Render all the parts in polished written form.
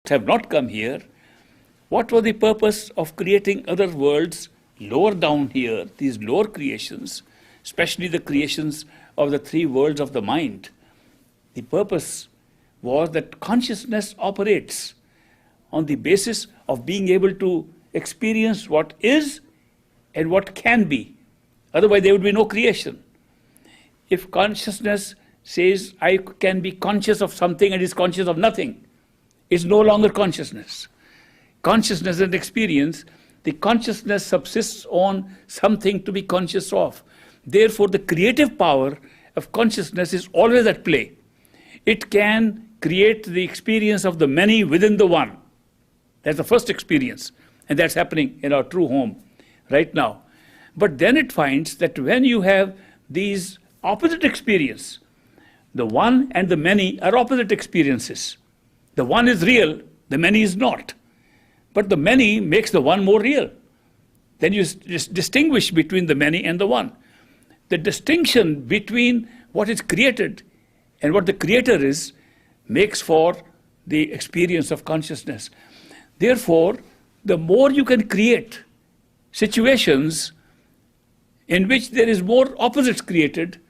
have not come here, what was the purpose of creating other worlds lower down here, these lower creations, especially the creations of the three worlds of the mind? The purpose was that consciousness operates on the basis of being able to experience what is and what can be. Otherwise, there would be no creation. If consciousness says, I can be conscious of something and is conscious of nothing, it's no longer consciousness. Consciousness and experience, the consciousness subsists on something to be conscious of. Therefore, the creative power of consciousness is always at play. It can create the experience of the many within the one. That's the first experience, and that's happening in our true home right now. But then it finds that when you have these opposite experiences, the one and the many are opposite experiences. The one is real, the many is not. But the many makes the one more real. Then you distinguish between the many and the one. The distinction between what is created and what the creator is makes for the experience of consciousness. Therefore, the more you can create situations in which there is more opposites created,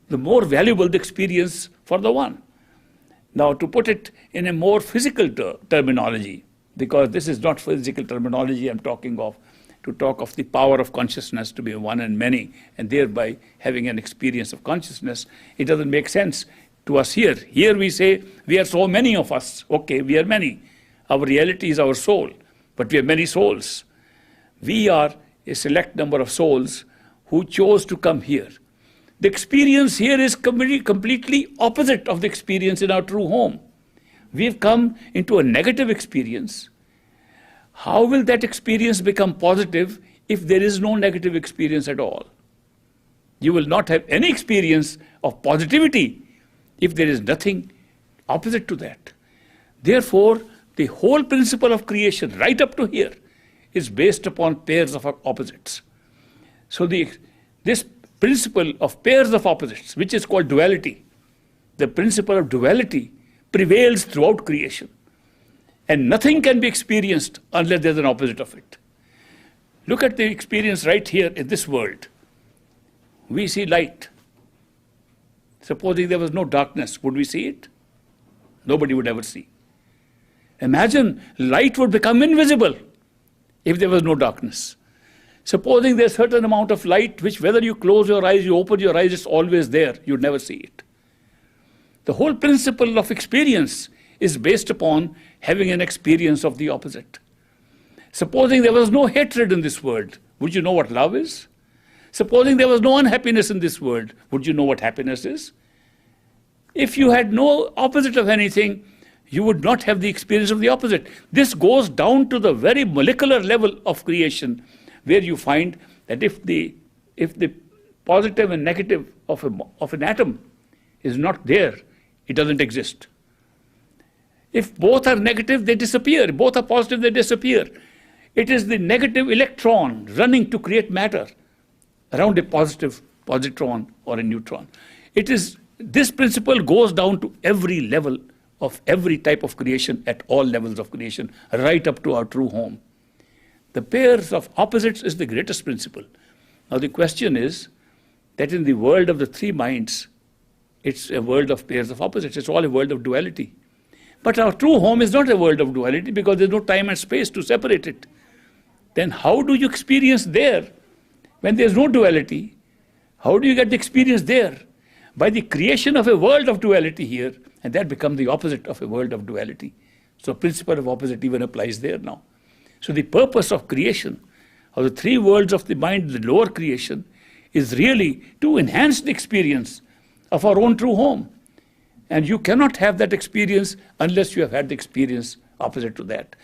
the more valuable the experience for the one. Now, to put it in a more physical terminology, because this is not physical terminology I'm talking of, to talk of the power of consciousness to be one and many, and thereby having an experience of consciousness, it doesn't make sense to us here. Here we say, we are so many of us. Okay, we are many. Our reality is our soul, but we are many souls. We are a select number of souls who chose to come here. The experience here is completely opposite of the experience in our true home. We've come into a negative experience. How will that experience become positive if there is no negative experience at all? You will not have any experience of positivity if there is nothing opposite to that. Therefore, the whole principle of creation, right up to here, is based upon pairs of opposites. So this principle of pairs of opposites, which is called duality, the principle of duality prevails throughout creation. And nothing can be experienced unless there's an opposite of it. Look at the experience right here in this world. We see light. Supposing there was no darkness, would we see it? Nobody would ever see. Imagine light would become invisible if there was no darkness. Supposing there's a certain amount of light which whether you close your eyes, you open your eyes, it's always there. You'd never see it. The whole principle of experience is based upon having an experience of the opposite. Supposing there was no hatred in this world, would you know what love is? Supposing there was no unhappiness in this world, would you know what happiness is? If you had no opposite of anything, you would not have the experience of the opposite. This goes down to the very molecular level of creation, where you find that if the positive and negative of an atom is not there, it doesn't exist. If both are negative, they disappear. Both are positive, they disappear. It is the negative electron running to create matter around a positive positron or a neutron. This principle goes down to every level of every type of creation at all levels of creation, right up to our true home. The pairs of opposites is the greatest principle. Now the question is that in the world of the three minds, it's a world of pairs of opposites. It's all a world of duality. But our true home is not a world of duality because there's no time and space to separate it. Then how do you experience there when there's no duality? How do you get the experience there? By the creation of a world of duality here, and that becomes the opposite of a world of duality. So principle of opposite even applies there now. So the purpose of creation, of the three worlds of the mind, the lower creation, is really to enhance the experience of our own true home. And you cannot have that experience unless you have had the experience opposite to that.